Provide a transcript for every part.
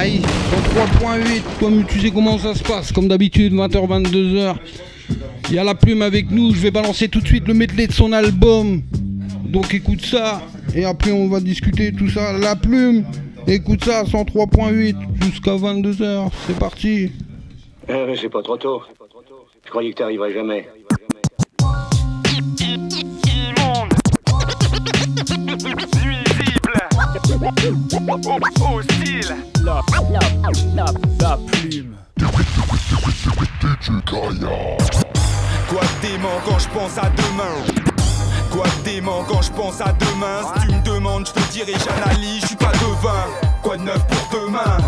Aïe, 103.8, comme tu sais comment ça se passe, comme d'habitude, 20h, 22h. Il y a la plume avec nous, je vais balancer tout de suite le medley de son album. Donc écoute ça, et après on va discuter tout ça. La plume, écoute ça, 103.8, jusqu'à 22h, c'est parti. C'est pas trop tôt. Je croyais que t'arriverais jamais. Hostile. La plume. Quoi de dément quand je pense à demain? Quoi de dément quand je pense à demain? Si tu me demandes, je te dirai j'analyse, je suis pas devin. Quoi de neuf pour demain?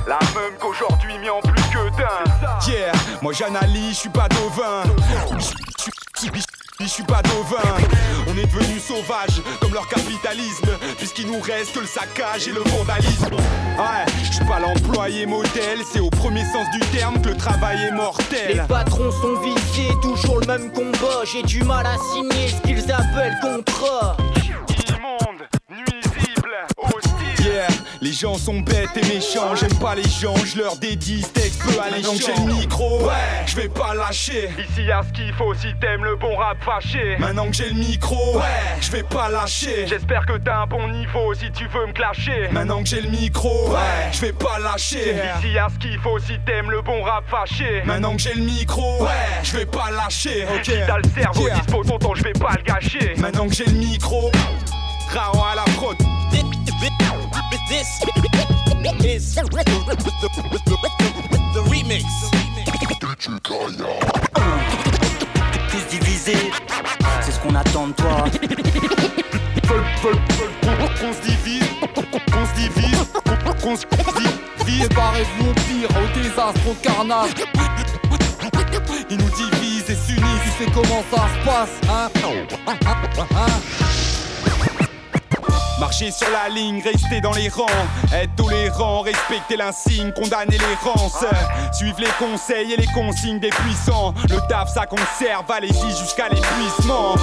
La même qu'aujourd'hui, mais en plus que d'un. Yeah, moi j'analyse, je suis pas devin. Je suis pas devin. On est devenus sauvages comme leur capitalisme, puisqu'il nous reste que le saccage et le vandalisme. Ouais, je suis pas l'employé modèle, c'est au premier sens du terme que le travail est mortel. Les patrons sont viciés, toujours le même combat. J'ai du mal à signer ce qu'ils appellent contrat. Immonde, nuisible, hostile. Yeah, les gens sont bêtes et méchants. J'aime pas les gens, je leur dédie ce texte peu alléchant. Maintenant que j'ai le micro, ouais, je vais pas lâcher. Ici y'a ce qu'il faut si t'aimes le bon rap fâché. Maintenant que j'ai le micro, ouais, je vais pas lâcher. J'espère que t'as un bon niveau si tu veux me clasher. Maintenant que j'ai le micro, ouais, je vais pas lâcher. Ici y'a ce qu'il faut si t'aimes le bon rap fâché. Maintenant que j'ai le micro, ouais, je vais pas lâcher. Ok, si t'as le cerveau dispo ton temps, je vais pas le gâcher. Maintenant que j'ai le micro, Rao à la prod. This is the remix. Tous divisés, c'est ce qu'on attend de toi. Qu'on se divise, qu'on se divise, qu'on se divise. Préparez-vous au pire, au désastre, au carnage. Ils nous divisent et s'unissent. Tu sais comment ça se passe, hein? Marcher sur la ligne, rester dans les rangs, être tolérant, respecter l'insigne, condamner l'errance. Suivre les conseils et les consignes des puissants. Le taf ça conserve, allez-y jusqu'à l'épuisement.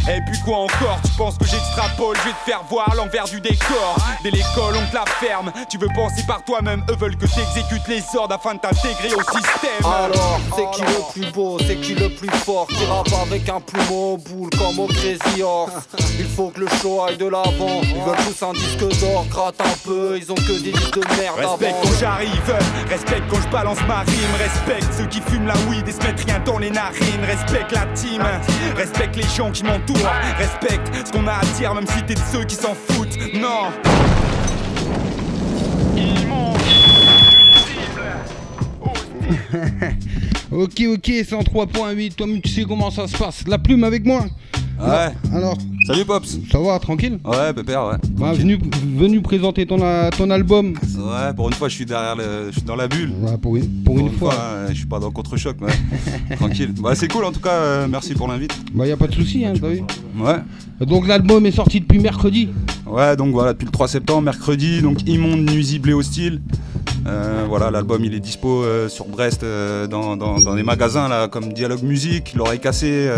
Et puis quoi encore, tu penses que j'extrapole? Je vais te faire voir l'envers du décor. Dès l'école on te la ferme, tu veux penser par toi-même. Eux veulent que t'exécutes les ordres afin de t'intégrer au système. Alors, c'est qui le plus beau, c'est qui le plus fort, qui rappe avec un plumeau au boule comme au Crazy Horse. Il faut que le show aille de l'avant. Ils veulent tous un disque d'or, gratte un peu. Ils ont que des disques de merde avant. Respecte quand j'arrive, respecte quand je balance ma rime. Respecte ceux qui fument la weed et se mettent rien dans les narines. Respecte la team, respecte les gens qui m'entourent. Respecte ce qu'on a à dire même si t'es de ceux qui s'en foutent. Non. Ok, 103.8, toi tu sais comment ça se passe. La plume avec moi. Ouais. Alors, salut Pops. ça va, tranquille? Ouais, pépère, ouais. Bah, venu présenter ton album. Ouais, pour une fois, je suis dans la bulle. Ouais, pour une fois. Je suis pas dans le contre-choc, mais tranquille. Bah, c'est cool en tout cas, merci pour l'invite. Bah, y a pas de souci, hein, t'as vu. Ouais. Donc, l'album est sorti depuis mercredi. Ouais, donc voilà, depuis le 3 septembre, mercredi, donc immonde, nuisible et hostile. Voilà, l'album il est dispo sur Brest dans des magasins là, comme Dialogue Musique, L'Oreille Cassée,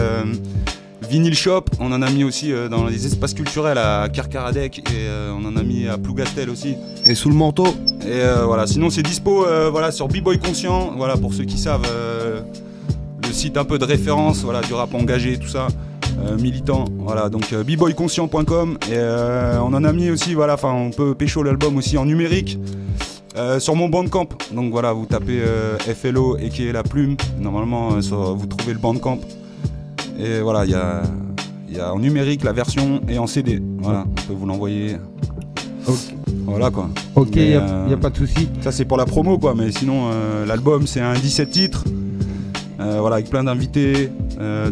Vinyl Shop. On en a mis aussi dans les espaces culturels à Kerkaradec et on en a mis à Plougastel aussi. Et sous le manteau. Et voilà, sinon c'est dispo voilà, sur B-Boy Conscient, voilà, pour ceux qui savent, le site un peu de référence, voilà, du rap engagé, tout ça. Militant, voilà, donc bboyconscient.com et on en a mis aussi, voilà, enfin on peut pécho l'album aussi en numérique sur mon Bandcamp. Donc voilà, vous tapez FLO et qui est la plume, normalement vous trouvez le Bandcamp. Et voilà, il y a en numérique la version et en CD, voilà, on peut vous l'envoyer. Okay. Voilà quoi. Ok, y a pas de souci. Ça c'est pour la promo quoi, mais sinon l'album c'est un 17 titres. Voilà, avec plein d'invités,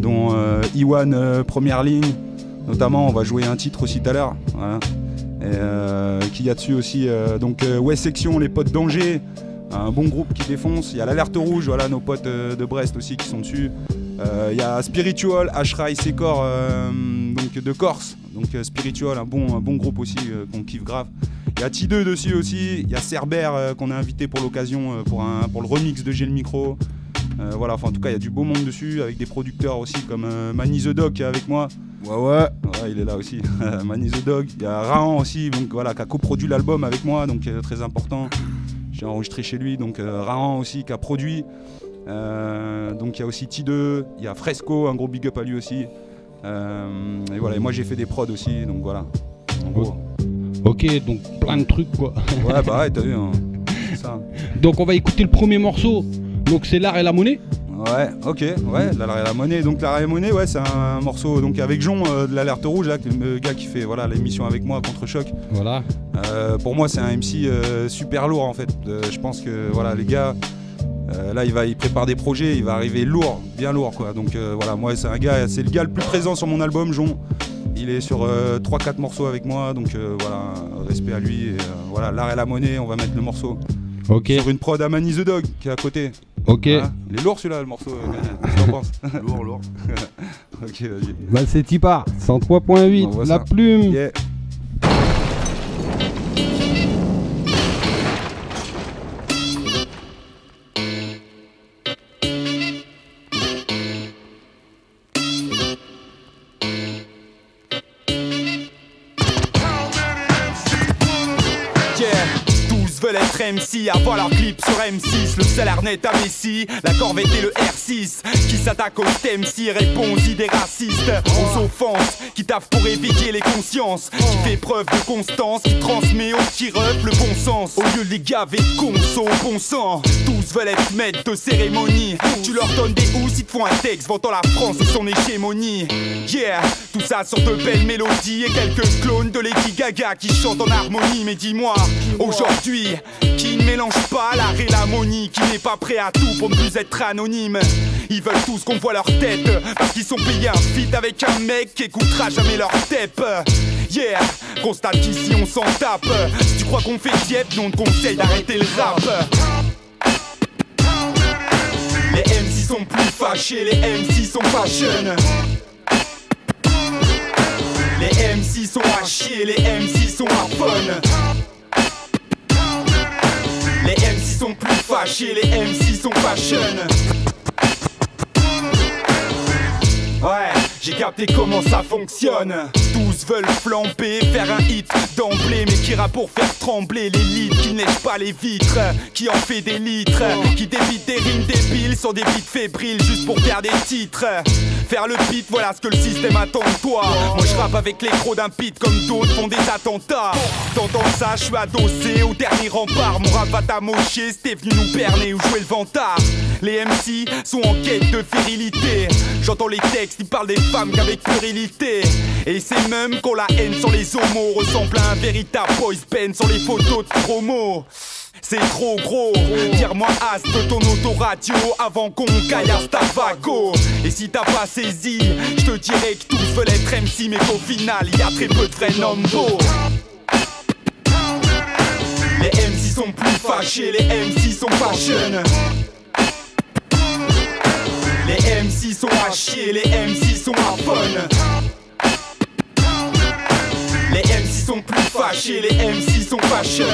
dont Iwan première ligne, notamment. On va jouer un titre aussi tout à l'heure. Voilà. Et qui y a dessus aussi, donc West Section, les potes d'Angers, un bon groupe qui défonce. Il y a l'Alerte Rouge, voilà, nos potes de Brest aussi qui sont dessus. Il y a Spiritual, Ashray, Secor, donc de Corse. Donc Spiritual, un bon groupe aussi qu'on kiffe grave. Il y a T2 dessus aussi. Il y a Cerber qu'on a invité pour l'occasion pour le remix de J'ai le micro. Voilà, enfin en tout cas il y a du beau monde dessus avec des producteurs aussi comme Manny the Doc qui est avec moi. Ouais, il est là aussi. Manny the Dog. Il y a Rahan aussi, donc voilà, qui a coproduit l'album avec moi, donc très important. J'ai enregistré chez lui, donc Rahan aussi qui a produit. Donc il y a aussi T2, il y a Fresco, un gros big up à lui aussi. Et voilà, et moi j'ai fait des prods aussi, donc voilà. En gros. Ok, donc plein de trucs quoi. Ouais, bah ouais, t'as vu, hein. C'est ça. Donc on va écouter le premier morceau. Donc c'est L'Art et la Monnaie. Ouais, ok, ouais, L'Art et la Monnaie. Donc L'Art et la Monnaie, ouais, c'est un morceau donc avec Jon de l'Alerte Rouge, là, le gars qui fait voilà l'émission avec moi, Contre Choc. Voilà. Pour moi, c'est un MC super lourd en fait. Je pense que voilà, les gars. Là, il prépare des projets, il va arriver lourd, bien lourd quoi. Donc voilà, moi c'est le gars le plus présent sur mon album, Jon. Il est sur 3-4 morceaux avec moi, donc voilà, respect à lui. Et, voilà, L'Art et la Monnaie, on va mettre le morceau. Ok. Sur une prod à Manny the Dog qui est à côté. Ok. Voilà. Il est lourd celui-là, le morceau. Qu'est-ce que t'en penses? Lourd. Ok, vas-y. Bah c'est Tipa, 103.8, La Plume. Yeah. Être MC, avoir leur clip sur M6, le salaire net à Messi, la Corvette et le R6, qui s'attaque aux MC, répond aux idées racistes, aux offenses, qui taffent pour éveiller les consciences, qui fait preuve de constance, qui transmet aux petits refs le bon sens, au lieu de les gaver de conso, bon sang, tous veulent être maîtres de cérémonie, tu leur donnes des housses, ils te font un texte vantant la France et son hégémonie, yeah, tout ça sur de belles mélodies et quelques clones de Lady Gaga qui chantent en harmonie, mais dis-moi, aujourd'hui, qui ne mélange pas l'art et l'harmonie, qui n'est pas prêt à tout pour ne plus être anonyme. Ils veulent tous qu'on voit leur tête, parce qu'ils sont payés un feat avec un mec qui écoutera jamais leur tape. Yeah, constate qu'ici on s'en tape. Si tu crois qu'on fait diète, nous on te conseille d'arrêter le rap. Les MC sont plus fâchés, les MC sont fashion. Les MC sont à chier, les MC sont à fun. Les MC sont plus fâchés, les MC sont fashion. Ouais, j'ai capté comment ça fonctionne. Tous veulent flamber, faire un hit d'emblée, mais qui ira pour faire trembler l'élite, qui ne lèche pas les vitres, qui en fait des litres, qui débite des rimes débiles sur des beats fébriles juste pour faire des titres. Faire le beat, voilà ce que le système attend de toi. Moi je rappe avec les crocs d'un pit comme d'autres font des attentats. T'entends ça, je suis adossé au dernier rempart. Mon rap va t'amocher, c'était venu nous berner ou jouer le vantard. Les MC sont en quête de virilité. J'entends les textes, ils parlent des femmes qu'avec puérilité. Et c'est même qu'on la haine sur les homos ressemble à un véritable boys band sur les photos de promo. C'est trop gros, tire-moi as de ton autoradio avant qu'on caillasse ta vago. Et si t'as pas saisi, je te dirais que tous veulent être MC, mais qu'au final y a très peu de vrais nombres. Les MC sont plus fâchés, les MC sont fashion. Les MC sont à chier, les MC sont à fun. Les MC sont plus fâchés, les MC sont fashion.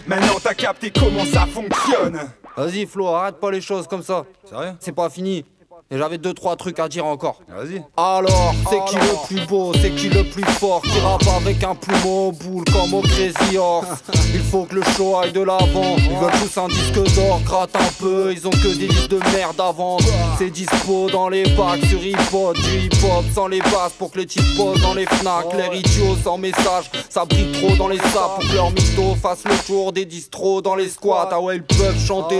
Maintenant t'as capté comment ça fonctionne. Vas-y Flo, arrête pas les choses comme ça. Sérieux? C'est pas fini. Et j'avais 2-3 trucs à dire encore. Vas-y. Alors, c'est qui le plus beau, c'est qui le plus fort, qui rappe avec un plumeau au boule comme au Crazy Horse. Il faut que le show aille de l'avant. Ils veulent tous un disque d'or, gratte un peu. Ils ont que des disques de merde à vendre. C'est dispo dans les bacs sur hip-hop, du hip-hop sans les basses pour que les types posent dans les Fnac. L'air idiot sans message, ça brille trop dans les saps pour que leurs mythos fassent le tour des distros dans les squats. Ah ouais, ils peuvent chanter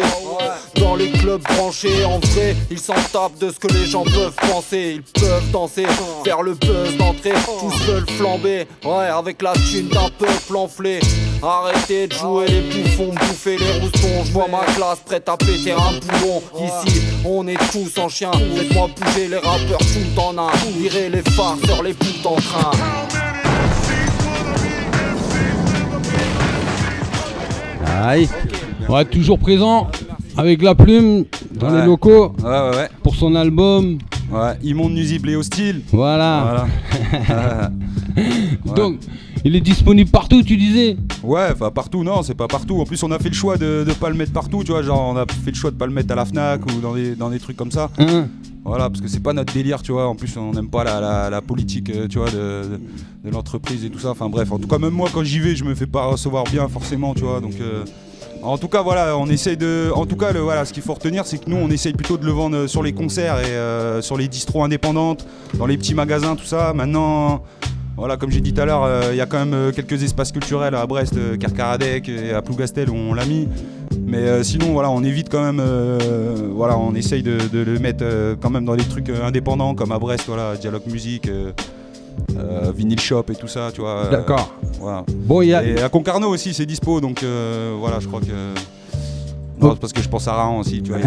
dans les clubs branchés. En vrai, ils s'en tapent de ce que les gens peuvent penser. Ils peuvent danser, faire le buzz d'entrée. Tous veulent flamber, ouais, avec la thune d'un peuple enflé. Arrêtez de jouer les bouffons, bouffer les roustons. Je vois ma classe prête à péter un boulon. Ici, on est tous en chien. Faites-moi bouger les rappeurs tout en un. Virez les farceurs, les putes en train. Aïe, ouais, toujours présent avec La Plume dans les locaux Ouais. pour son album. Ouais, immonde, nuisible et hostile. Voilà. Ouais. Donc, il est disponible partout, tu disais? Ouais, enfin partout, non, c'est pas partout. En plus, on a fait le choix de pas le mettre partout, tu vois. Genre, on a fait le choix de pas le mettre à la Fnac ou dans des trucs comme ça. Voilà, parce que c'est pas notre délire, tu vois. En plus, on n'aime pas la politique, tu vois, de l'entreprise et tout ça. Enfin bref, en tout cas, même moi, quand j'y vais, je me fais pas recevoir bien, forcément, tu vois. Donc, en tout cas, voilà, on essaye de. En tout cas, voilà, ce qu'il faut retenir, c'est que nous, on essaye plutôt de le vendre sur les concerts et sur les distros indépendantes, dans les petits magasins, tout ça. Maintenant. Voilà, comme j'ai dit tout à l'heure, il y a quand même quelques espaces culturels à Brest, Kerkaradec et à Plougastel où on l'a mis. Mais sinon, voilà, on évite quand même, voilà, on essaye de le mettre quand même dans les trucs indépendants comme à Brest, voilà, Dialogue Musique, Vinyl Shop et tout ça, tu vois. D'accord. Voilà. Bon, Et à Concarneau aussi, c'est dispo, donc voilà, je crois que. Non, c'est parce que je pense à Rahan aussi, tu vois.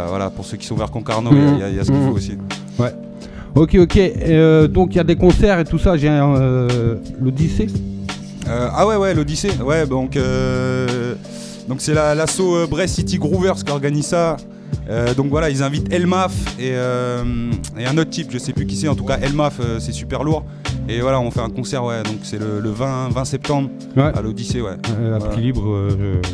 Voilà, pour ceux qui sont vers Concarneau, il y a ce qu'il faut aussi. Ouais. Ok, donc il y a des concerts et tout ça, j'ai l'Odyssée. Ah ouais, l'Odyssée, ouais, donc c'est l'asso Brest City Groovers qui organise ça. Donc voilà, ils invitent Elmaf et un autre type, je sais plus qui c'est, en tout cas Elmaf, c'est super lourd. Et voilà, on fait un concert, ouais, donc c'est le 20 septembre à l'Odyssée, ouais. À prix libre.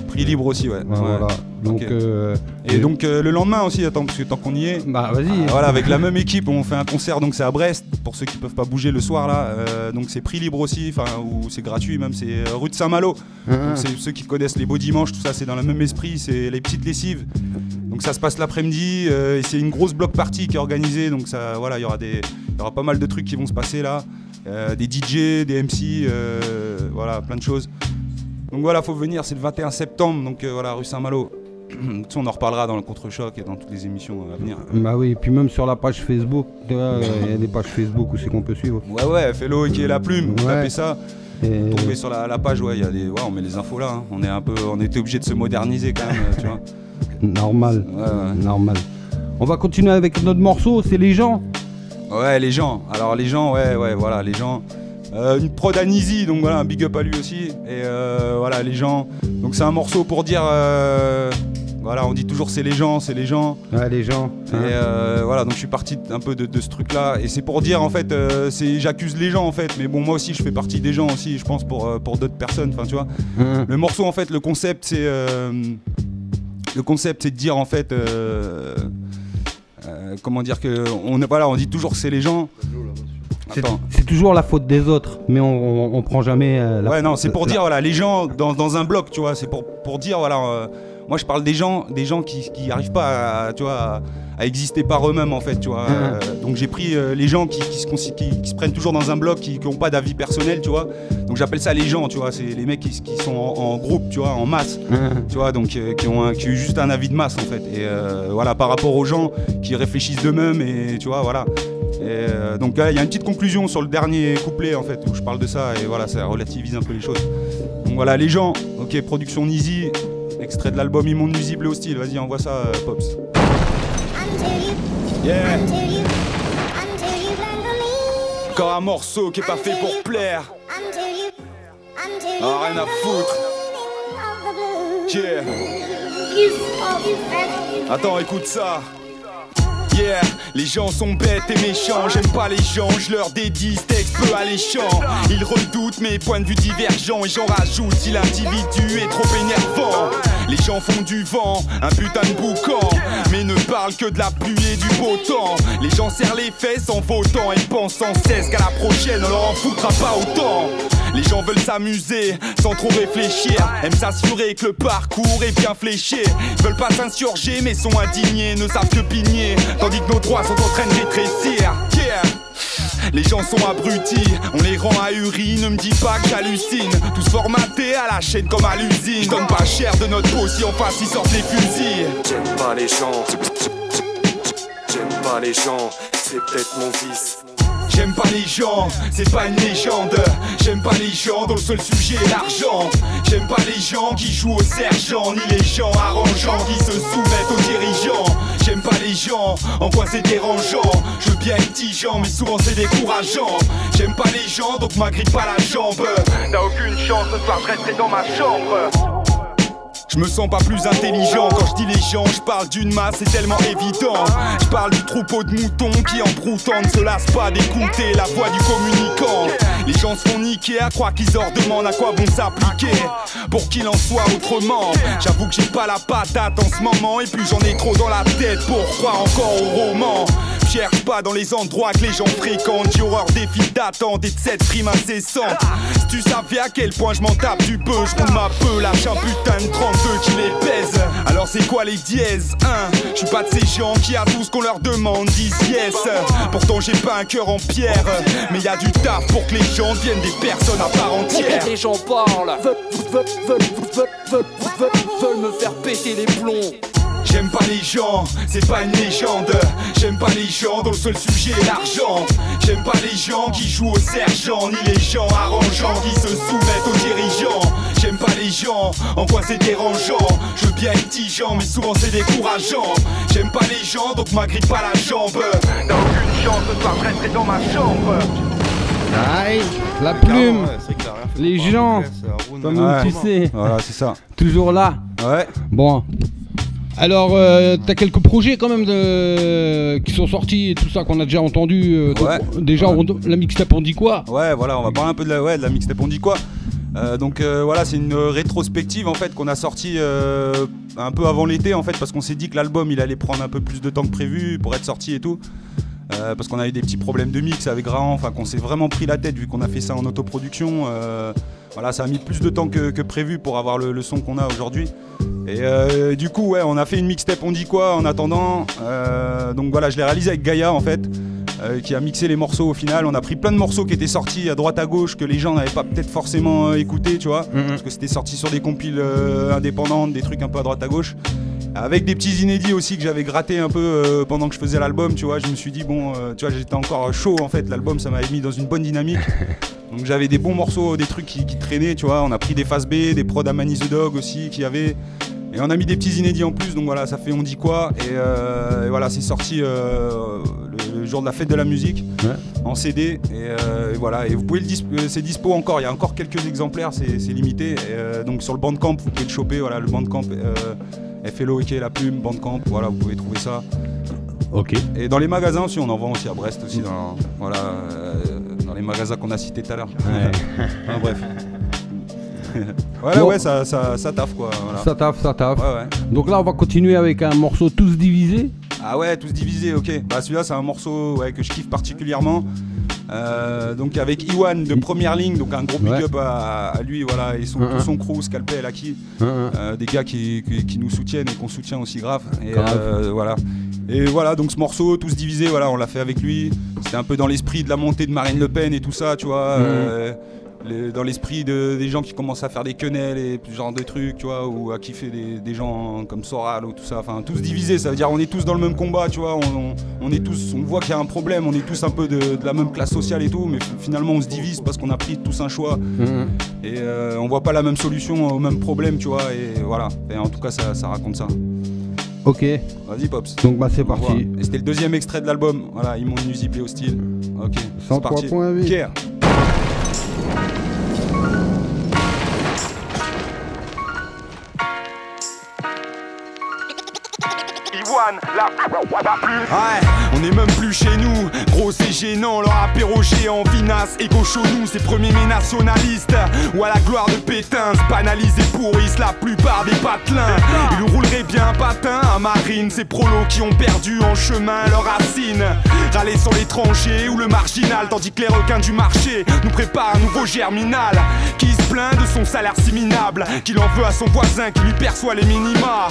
Prix libre aussi, ouais. Voilà. Donc, okay. Et donc le lendemain aussi, attends, parce que tant qu'on y est. Bah vas-y. Voilà, avec la même équipe, on fait un concert, donc c'est à Brest, pour ceux qui peuvent pas bouger le soir là. Donc c'est prix libre aussi, enfin, ou c'est gratuit même, c'est rue de Saint-Malo. Donc c'est ceux qui connaissent les beaux dimanches, tout ça, c'est dans le même esprit, c'est les petites lessives. Donc ça se passe l'après-midi, et c'est une grosse block party qui est organisée, donc ça, voilà, il y aura pas mal de trucs qui vont se passer là. Des DJ, des MC, voilà, plein de choses. Donc voilà, faut venir, c'est le 21 septembre, donc voilà, rue Saint-Malo. On en reparlera dans le contre-choc et dans toutes les émissions à venir. Bah oui, et puis même sur la page Facebook, il y a des pages Facebook où c'est qu'on peut suivre. Ouais, Fellow qui est la plume, vous tapez ça. Et... Tombez sur la page, ouais, il y a des, on met les infos là. Hein. On était obligé de se moderniser quand même, tu vois. Normal, ouais. Normal. On va continuer avec notre morceau, c'est Les gens. Ouais, les gens. Alors les gens, ouais, voilà, les gens. Une prod à Nizi, donc voilà, un big up à lui aussi. Et voilà, les gens. Donc c'est un morceau pour dire, voilà, on dit toujours c'est les gens. Ouais, les gens. Et voilà, donc je suis parti un peu de ce truc-là. Et c'est pour dire en fait, j'accuse les gens en fait. Mais bon, moi aussi, je fais partie des gens aussi, je pense pour d'autres personnes. Enfin, tu vois. Le morceau en fait, le concept, c'est de dire en fait. Comment dire que on dit toujours que c'est les gens. C'est toujours la faute des autres, mais on prend jamais la ouais, non, c'est pour dire voilà, les gens dans un bloc, tu vois, c'est pour dire voilà, moi je parle des gens qui arrivent pas à, tu vois, à exister par eux-mêmes en fait, tu vois. Donc j'ai pris les gens qui se prennent toujours dans un bloc, qui ont pas d'avis personnel, tu vois. Donc j'appelle ça les gens, tu vois, c'est les mecs qui sont en groupe, tu vois, en masse, tu vois, donc qui ont juste un avis de masse en fait. Et voilà, par rapport aux gens qui réfléchissent d'eux-mêmes et tu vois, voilà. Et donc il y a une petite conclusion sur le dernier couplet en fait où je parle de ça et voilà, ça relativise un peu les choses. Donc voilà, les gens, ok, production Nizi, extrait de l'album Immonde, Nuisible et Hostile, vas-y envoie ça Pops. Yeah. Encore un morceau qui est pas fait pour plaire. Ah, rien à foutre. Yeah. Attends, écoute ça. Yeah, les gens sont bêtes et méchants, j'aime pas les gens, je leur dédie ce texte peu alléchant. Ils redoutent mes points de vue divergents et j'en rajoute si l'individu est trop énervant. Les gens font du vent, un putain de boucan, mais ne parlent que de la pluie et du beau temps. Les gens serrent les fesses en votant et pensent sans cesse qu'à la prochaine on leur en foutra pas autant. Les gens veulent s'amuser sans trop réfléchir, aiment s'assurer que le parcours est bien fléché. Ils veulent pas s'insurger mais sont indignés, ne savent que pigner, tandis que nos droits sont en train de rétrécir. Yeah. Les gens sont abrutis, on les rend ahuris, ne me dis pas que j'hallucine. Tous formatés à la chaîne comme à l'usine. Je donne pas cher de notre peau si en face ils sortent les fusils. J'aime pas les gens, j'aime pas les gens, c'est peut-être mon vice. J'aime pas les gens, c'est pas une légende. J'aime pas les gens dont le seul sujet est l'argent. J'aime pas les gens qui jouent au sergent, ni les gens arrangeants qui se soumettent aux dirigeants. J'aime pas les gens, en quoi c'est dérangeant. Je veux bien être tigeant, mais souvent c'est décourageant. J'aime pas les gens, donc m'agrippe pas la jambe. T'as aucune chance, ce soir je resterai dans ma chambre. Je me sens pas plus intelligent quand je dis les gens, je parle d'une masse, c'est tellement évident. Je parle du troupeau de moutons qui en broutant ne se lasse pas d'écouter la voix du communicant. Les gens se font niquer à croire qu'ils leur demandent à quoi vont s'appliquer pour qu'il en soit autrement. J'avoue que j'ai pas la patate en ce moment et puis j'en ai trop dans la tête pour croire encore au roman. Cherche pas dans les endroits que les gens fréquentent, j'ai horreur des files d'attente et de cette prime incessante. Si tu savais à quel point je m'en tape du peu, je roule ma peu, lâche un putain de 32 qui les pèse. Alors c'est quoi les dièses, hein? Je suis pas de ces gens qui à tout ce qu'on leur demande disent yes. Pourtant j'ai pas un cœur en pierre, mais y a du taf pour que les gens deviennent des personnes à part entière. Les gens parlent, veulent me faire péter les plombs. J'aime pas les gens, c'est pas une légende. J'aime pas les gens dont le seul sujet est l'argent. J'aime pas les gens qui jouent au sergent, ni les gens arrangeants qui se soumettent aux dirigeants. J'aime pas les gens, en quoi c'est dérangeant. Je veux bien être tigeant, mais souvent c'est décourageant. J'aime pas les gens, donc m'agrippe pas la jambe. T'as aucune chance de pas rentrer dans ma chambre. Aïe, la plume, les gens, comme tu sais. Voilà, c'est ça. Toujours là. Ouais. Bon. Alors, t'as quelques projets quand même qui sont sortis et tout ça qu'on a déjà entendu. Ouais. Déjà, la mixtape on dit quoi? Ouais, voilà, on va parler un peu de la mixtape on dit quoi. Voilà, c'est une rétrospective en fait qu'on a sorti un peu avant l'été en fait, parce qu'on s'est dit que l'album il allait prendre un peu plus de temps que prévu pour être sorti et tout. Parce qu'on avait des petits problèmes de mix avec Rahan, enfin qu'on s'est vraiment pris la tête vu qu'on a fait ça en autoproduction. Voilà, ça a mis plus de temps que prévu pour avoir le son qu'on a aujourd'hui. Et du coup, ouais, on a fait une mixtape on dit quoi en attendant. Donc voilà, je l'ai réalisé avec Gaïa en fait, qui a mixé les morceaux au final. On a pris plein de morceaux qui étaient sortis à droite à gauche que les gens n'avaient pas peut-être forcément écouté, tu vois, parce que c'était sorti sur des compiles indépendantes, des trucs un peu à droite à gauche. Avec des petits inédits aussi que j'avais gratté un peu pendant que je faisais l'album, tu vois. Je me suis dit, bon, tu vois, j'étais encore chaud en fait. L'album, ça m'avait mis dans une bonne dynamique. Donc j'avais des bons morceaux, des trucs qui traînaient, tu vois. On a pris des phases B, des prods à Manny the Dog aussi qui avaient. Et on a mis des petits inédits en plus, donc voilà, ça fait on dit quoi. Et voilà, c'est sorti le jour de la fête de la musique, ouais, en CD. Et voilà, et vous pouvez c'est dispo encore, il y a encore quelques exemplaires, c'est limité. Et donc sur le Bandcamp, vous pouvez le choper, voilà, le Bandcamp. FLO et la plume, Bandcamp, voilà, vous pouvez trouver ça. Ok. Et dans les magasins aussi, on en vend aussi à Brest aussi, dans les magasins qu'on a cités tout à l'heure. Ouais. Enfin, bref. Voilà, bon. Ouais, ça taffe quoi. Voilà. Ça taffe. Ouais, ouais. Donc là, on va continuer avec un morceau Tous Divisés. Ah ouais, Tous Divisés, ok. Bah celui-là, c'est un morceau que je kiffe particulièrement. Donc avec Iwan de Première Ligne, donc un gros big up à lui, voilà, et tout son crew, Scalpel, Aki, des gars qui nous soutiennent et qu'on soutient aussi grave. Et voilà. Et voilà, donc ce morceau, Tous Divisés, voilà, on l'a fait avec lui. C'était un peu dans l'esprit de la montée de Marine Le Pen et tout ça, tu vois. Dans l'esprit des gens qui commencent à faire des quenelles et ce genre de trucs, tu vois, ou à kiffer des gens comme Soral ou tout ça. Enfin, tous divisés, ça veut dire on est tous dans le même combat, tu vois. On est tous, on voit qu'il y a un problème, on est tous un peu de la même classe sociale et tout, mais finalement on se divise parce qu'on a pris tous un choix et on voit pas la même solution au même problème, tu vois. Et voilà. Et en tout cas, ça raconte ça. Ok. Vas-y, Pops. Donc bah c'est parti. Et c'était le deuxième extrait de l'album. Voilà, ils m'ont nuisible et hostile. Ok. 103.8. Care. Ouais, on est même plus chez nous. Gros c'est gênant, leur apéro géant, Vinas et nous, ces premiers nationalistes. Ou à la gloire de Pétain, se banalisent et pourrissent la plupart des patelins. Ils rouleraient bien un patin à Marine, ces prolos qui ont perdu en chemin leurs racines. Râler sur l'étranger ou le marginal, tandis que les requins du marché nous préparent un nouveau germinal. Qui se plaint de son salaire si minable, qu'il en veut à son voisin qui lui perçoit les minima.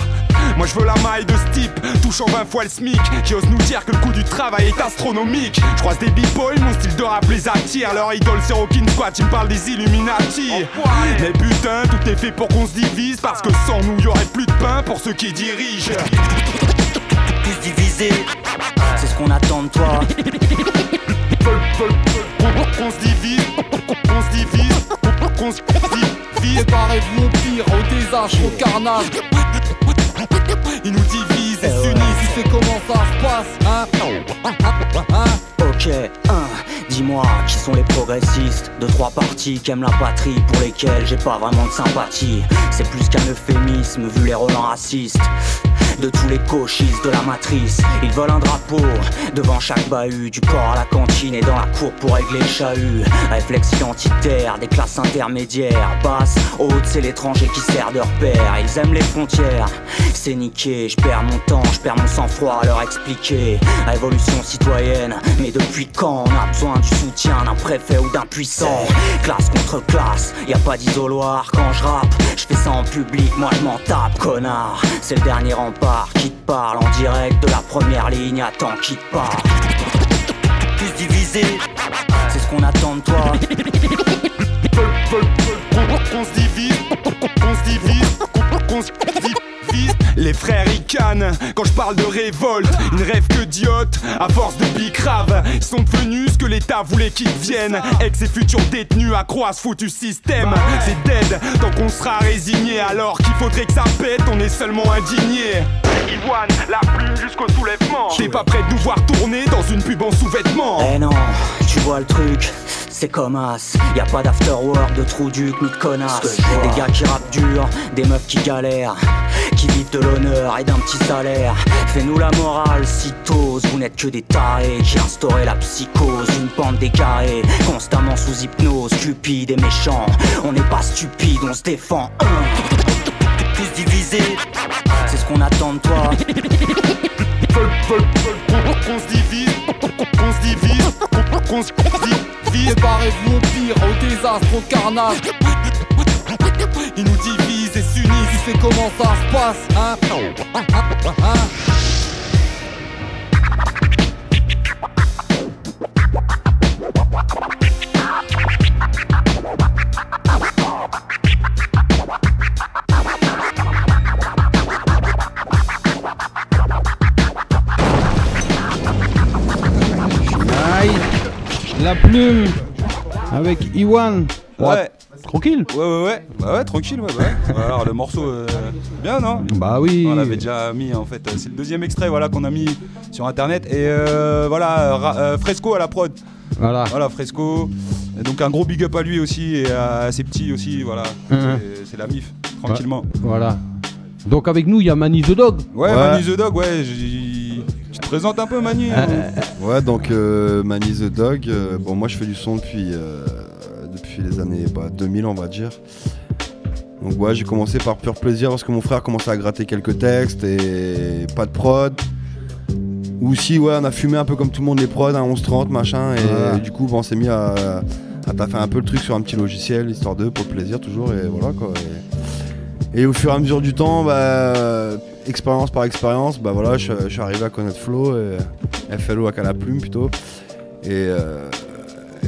Moi je veux la maille de ce type, touchant 20 fois le SMIC, qui ose nous dire que le coût du travail est astronomique. Je croise des b-boys, mon style de rap les attire. Leur idole c'est Rockin' Squad, ils me parlent des Illuminati. Mais putain, tout est fait pour qu'on se divise, parce que sans nous y'aurait plus de pain pour ceux qui dirigent. Tous divisés, c'est ce qu'on attend de toi. Qu'on se divise, qu'on se divise, qu'on se divise. Préparez-vous au pire, au désastre, au carnage. Ils nous divisent et s'unissent. Tu sais comment ça se passe, hein? Ok, dis-moi, qui sont les progressistes? Deux, trois partis qui aiment la patrie, pour lesquels j'ai pas vraiment de sympathie. C'est plus qu'un euphémisme vu les relents racistes de tous les cauchistes de la matrice. Ils veulent un drapeau devant chaque bahut, du port à la cantine et dans la cour pour régler le chahut. Réflexe identitaire des classes intermédiaires. Basse, haute, c'est l'étranger qui sert de repère. Ils aiment les frontières, c'est niqué. Je perds mon temps, je perds mon sang-froid à leur expliquer. Révolution citoyenne, mais depuis quand on a besoin du soutien d'un préfet ou d'un puissant? Classe contre classe, y a pas d'isoloir. Quand je rappe, je fais ça en public, moi je m'en tape, connard. C'est le dernier rempart qui te parle en direct de la première ligne. Attends, qui te parle? Tous divisés, c'est ce qu'on attend de toi. Qu'on se divise, qu'on se divise, qu'on se divise. Les frères ricanent quand je parle de révolte. Ils ne rêvent que d'idiotes à force de bicrave. Ils sont devenus ce que l'État voulait qu'ils deviennent. Ex et futurs détenus accro à ce foutu système. C'est dead tant qu'on sera résigné. Alors qu'il faudrait que ça pète, on est seulement indigné. Iwan, la plume jusqu'au soulèvement. T'es pas prêt de nous voir tourner dans une pub en sous-vêtements? Eh non, tu vois le truc, c'est comme as. Y'a pas d'afterwork, de trou duc ni de connasse. Des gars qui rappent dur, des meufs qui galèrent, qui vivent de l'honneur et d'un petit salaire. Fais-nous la morale, cytose. Vous n'êtes que des tarés qui instauraient la psychose. Une pente décarrée, constamment sous hypnose. Cupide et méchant, on n'est pas stupide, on se défend. Tous divisés, c'est ce qu'on attend de toi. Qu'on se divise, qu'on se divise, qu'on se divise. Préparez-vous au pire, au désastre, au carnage. Ils nous divisent et s'unissent. Tu sais comment ça se passe, hein? La plume avec Iwan. Ouais. Tranquille. Ouais. Bah ouais, tranquille, ouais. Alors le morceau, bien, non? Bah oui. On l'avait déjà mis en fait. C'est le deuxième extrait, voilà, qu'on a mis sur internet. Et voilà, Fresco à la prod. Voilà, Fresco. Et donc un gros big up à lui aussi et à ses petits aussi, voilà. C'est la mif, tranquillement. Voilà. Donc avec nous, il y a Manny the Dog. Ouais. Manny the Dog, ouais. Tu te présentes un peu, Manny? Ouais, donc Manny the Dog. Bon, moi je fais du son depuis les années 2000, on va dire. Donc ouais, j'ai commencé par pur plaisir parce que mon frère commençait à gratter quelques textes et pas de prod. Ou si, ouais, on a fumé un peu comme tout le monde les prods, 11-30 machin, et du coup on s'est mis à taffer un peu le truc sur un petit logiciel, histoire de, pour le plaisir toujours, et voilà quoi. Et au fur et à mesure du temps, expérience par expérience, voilà, je suis arrivé à connaître Flo, et FLO à la plume plutôt. Et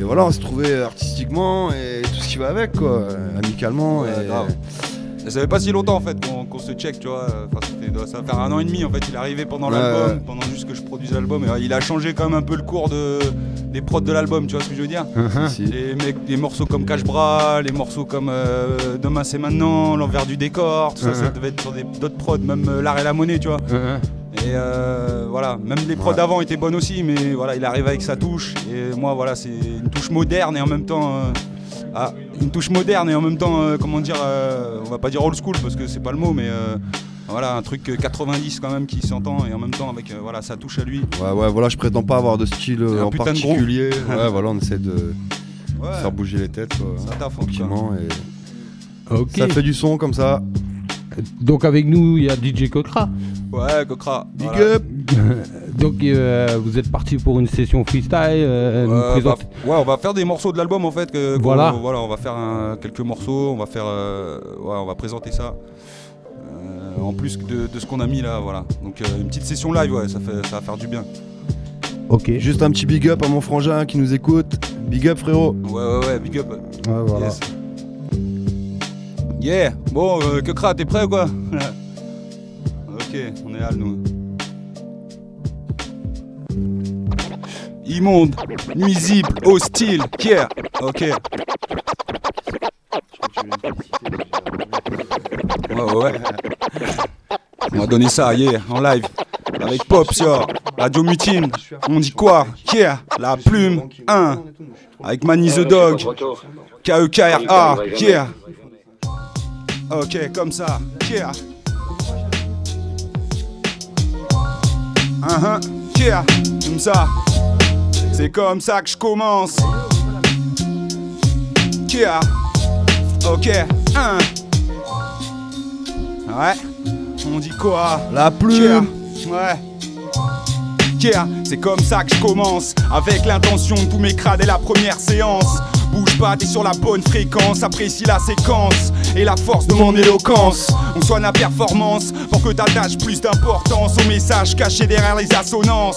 voilà, on s'est trouvé artistiquement et tout ce qui va avec, quoi, amicalement. Ouais, et ça fait pas si longtemps en fait qu'on se check, tu vois. Ça va faire 1 an et demi en fait. Il est arrivé pendant l'album, pendant juste que je produisais l'album. Et il a changé quand même un peu le cours des prods de l'album, tu vois ce que je veux dire. Les morceaux comme Cache-Bras, les morceaux comme Demain c'est maintenant, L'envers du décor, tout ça devait être sur d'autres prods, même L'art et la monnaie, tu vois. Et voilà, même les prods d'avant étaient bonnes aussi, mais voilà, il arrive avec sa touche. Et moi, voilà, c'est une touche moderne et en même temps. Comment dire, on va pas dire old school parce que c'est pas le mot, mais voilà, un truc 90 quand même qui s'entend et en même temps avec voilà, sa touche à lui. Ouais, voilà, je prétends pas avoir de style en particulier. Ouais, voilà, on essaie de faire bouger les têtes, quoi, ça taffe tranquillement. Et ça fait du son comme ça. Donc avec nous, il y a DJ Kokra. Ouais, Kokra. Big up. Donc vous êtes parti pour une session freestyle. On va faire des morceaux de l'album en fait. Voilà, on va faire quelques morceaux. On va faire, on va présenter ça. En plus de ce qu'on a mis là, voilà. Donc une petite session live, ouais, ça va faire du bien. Ok. Juste un petit big up à mon frangin qui nous écoute. Big up, frérot. Ouais, big up. Ouais, voilà. Yes. Yeah. Bon, Kokra, t'es prêt ou quoi? Ok, on est là, nous. Immonde, nuisible, hostile, yeah. Ok. Ouais. On va donner ça, yeah, en live. avec Pops, yo. Radio Mutine, on dit quoi? Yeah, la plume, 1. Avec Manny the Dog, K-E-K-R-A, yeah. Ok, comme ça, yeah. Yeah, comme ça. C'est comme ça que je commence. Yeah. Ok, 1. Ouais, on dit quoi? La plume. Ouais. Yeah, c'est comme ça que je commence. Avec l'intention de tout m'écrader la première séance. Bouge pas, t'es sur la bonne fréquence. Apprécie la séquence et la force de mon éloquence. On soigne la performance pour que t'attaches plus d'importance au message caché derrière les assonances.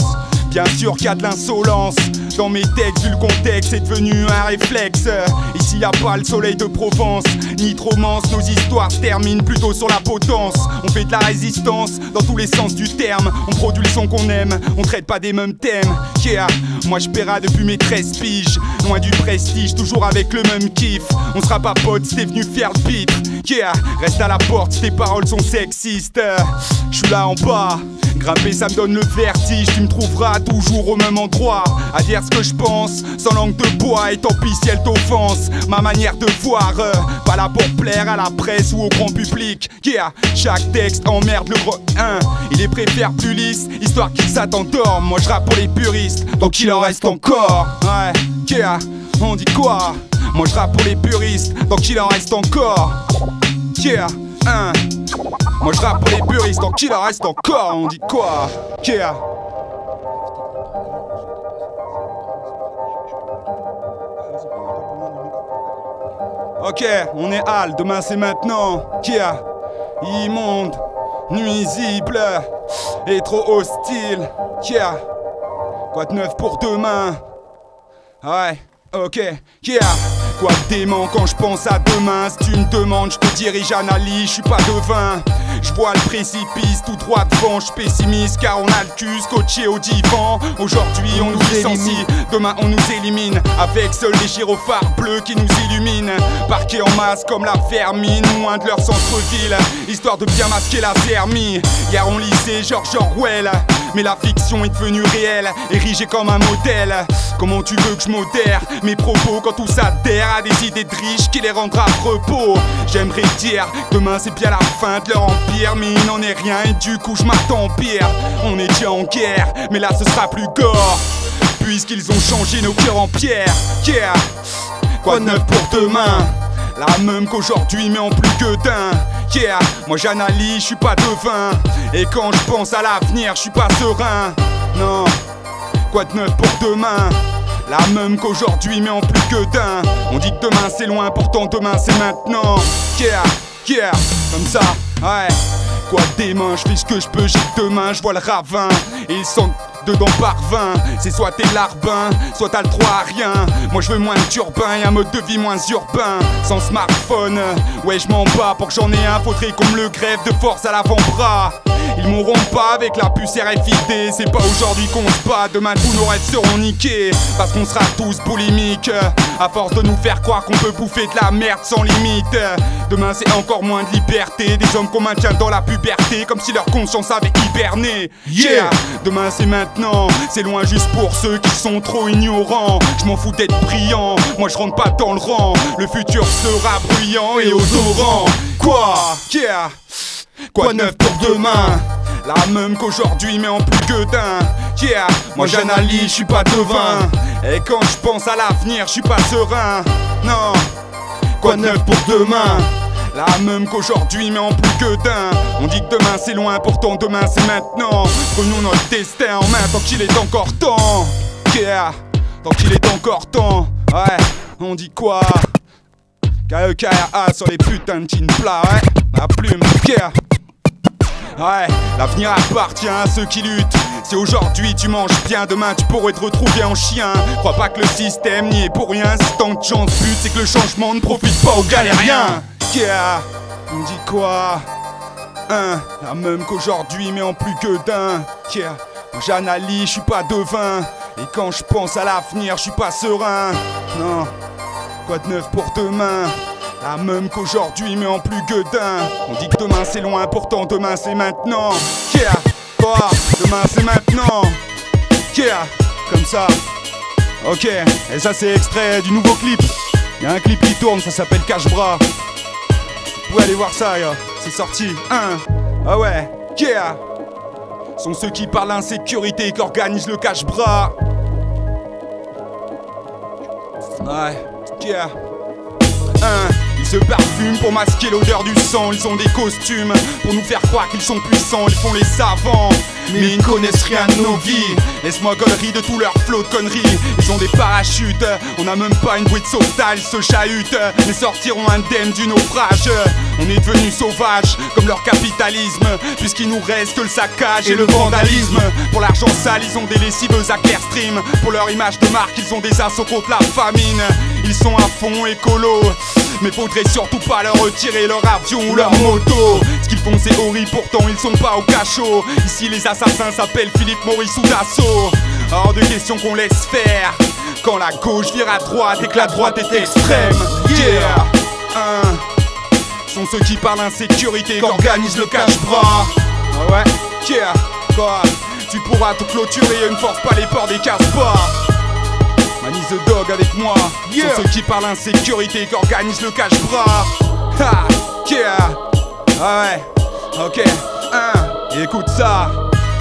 Bien sûr qu'il y a de l'insolence dans mes textes, vu le contexte, c'est devenu un réflexe. Ici y a pas le soleil de Provence, ni de romance, nos histoires se terminent plutôt sur la potence. On fait de la résistance dans tous les sens du terme. On produit le son qu'on aime, on traite pas des mêmes thèmes. Yeah, moi je paiera depuis mes 13 piges. Loin du prestige, toujours avec le même kiff. On sera pas potes si t'es venu faire le pitre. Yeah, reste à la porte si tes paroles sont sexistes. Je suis là en bas, grimper ça me donne le vertige. Tu me trouveras toujours au même endroit, à dire ce que je pense, sans langue de bois. Et tant pis si elle t'offense, ma manière de voir, pas là pour plaire à la presse ou au grand public. Yeah, chaque texte emmerde le gros 1. Il les préfère plus lisse, histoire qu'ils s'attendorment. Moi je rappe pour les puristes, donc il en reste encore. Ouais, yeah, on dit quoi? Moi je rappe pour les puristes, donc il en reste encore. Yeah, 1. Moi je rappe pour les puristes, donc il en reste encore. On dit quoi? Yeah. Ok, on est Al, demain c'est maintenant. Yeah, immonde, nuisible et trop hostile. Yeah, quoi de neuf pour demain? Ouais, ok, yeah. Quoi de dément quand je pense à demain? Si tu me demandes, je te dirige analyse, je suis pas devin. Je vois le précipice tout droit devant, je pessimiste car on a le cul scotché au divan. Aujourd'hui on nous licencie, demain on nous élimine, avec seuls les gyrophares bleus qui nous illuminent. Parqués en masse comme la vermine, loin de leur centre-ville, histoire de bien masquer la zermie. Hier on lisait George Orwell, mais la fiction est devenue réelle, érigée comme un modèle. Comment tu veux que je modère mes propos quand tout s'adhère à des idées de riches qui les rendra à repos? J'aimerais dire, demain c'est bien la fin de leur empire, mais il n'en est rien et du coup je m'attends pire. On est déjà en guerre, mais là ce sera plus gore, puisqu'ils ont changé nos cœurs en pierre. Yeah, quoi de neuf pour demain? La même qu'aujourd'hui mais en plus que d'un. Yeah, moi j'analyse, je suis pas devin. Et quand je pense à l'avenir, je suis pas serein. Non, quoi de neuf pour demain? La même qu'aujourd'hui mais en plus que d'un. On dit que demain c'est loin, pourtant demain c'est maintenant. Yeah, yeah, comme ça, ouais. Quoi des mains, je fais ce que je peux, j'ai que demain, je vois le ravin. Et ils sont dedans par 20. C'est soit t'es larbin, soit t'as le droit à rien. Moi je veux moins de turbin et un mode de vie moins urbain. Sans smartphone, ouais je m'en bats. Pour que j'en ai un, faudrait qu'on me le grève de force à l'avant-bras. Ils mourront pas avec la puce RFID. C'est pas aujourd'hui qu'on se bat, demain tous nos rêves seront niqués. Parce qu'on sera tous boulimiques, à force de nous faire croire qu'on peut bouffer de la merde sans limite. Demain c'est encore moins de liberté, des hommes qu'on maintient dans la puberté, comme si leur conscience avait hiberné. Yeah, demain c'est maintenant, c'est loin juste pour ceux qui sont trop ignorants. Je m'en fous d'être brillant, moi je rentre pas dans le rang. Le futur sera bruyant et odorant. Quoi? Yeah, quoi de neuf pour demain? La même qu'aujourd'hui mais en plus que d'un. Yeah, moi j'analyse, je suis pas devin. Et quand je pense à l'avenir, je suis pas serein. Non, quoi de neuf pour demain? La même qu'aujourd'hui mais en plus que d'un. On dit que demain c'est loin, pourtant demain c'est maintenant. Prenons notre destin en main tant qu'il est encore temps. Yeah, tant qu'il est encore temps. Ouais, on dit quoi? K-E-K-R-A sur les putains de tin plats, ouais. La plume, yeah. Ouais, l'avenir appartient à ceux qui luttent. Si aujourd'hui tu manges bien, demain tu pourrais te retrouver en chien. Crois pas que le système n'y est pour rien. Si tant de gens se butent, c'est que le changement ne profite pas aux galériens. Yeah, on dit quoi? La même qu'aujourd'hui mais en plus que d'un. Yeah, j'analyse, je suis pas devin. Et quand je pense à l'avenir, je suis pas serein. Non, quoi de neuf pour demain? La même qu'aujourd'hui mais en plus que d'un. On dit que demain c'est loin, pourtant demain c'est maintenant. Yeah, soir, demain c'est maintenant. Yeah, comme ça. Ok, et ça c'est extrait du nouveau clip. Il y a un clip qui tourne, ça s'appelle Cache-Bras. Vous pouvez aller voir ça, c'est sorti. Ah ouais, yeah. Sont ceux qui parlent d'insécurité, qui organisent le cache-bras. Ouais, yeah. Ils se parfument pour masquer l'odeur du sang. Ils ont des costumes pour nous faire croire qu'ils sont puissants. Ils font les savants, mais ils ne connaissent rien de nos vies. Laisse-moi gaulerie de tout leur flot de conneries. Ils ont des parachutes, on n'a même pas une bouée de sauvetage. Ils se chahutent, mais sortiront indemnes du naufrage. On est devenus sauvages, comme leur capitalisme, puisqu'il nous reste que le saccage et le vandalisme. Pour l'argent sale, ils ont des lessiveuses à Clearstream. Pour leur image de marque, ils ont des assauts contre la famine. Ils sont à fond écolo, mais faudrait surtout pas leur retirer leur avion ou leur moto. Ce qu'ils font c'est horrible, pourtant ils sont pas au cachot. Ici les assassins s'appellent Philippe Maurice ou Dassault. Hors de question qu'on laisse faire quand la gauche vire à droite et que la droite est extrême. Yeah. Sont ceux qui parlent d'insécurité, qui organisent le cache-bras. Ah ouais, yeah. Quoi, tu pourras te clôturer, ne force pas les ports des casse-pas. Manny the Dog avec moi, yeah. Sont ceux qui parlent d'insécurité, qui organisent le cache-bras. Ha, yeah. Ah ouais, ok, écoute ça.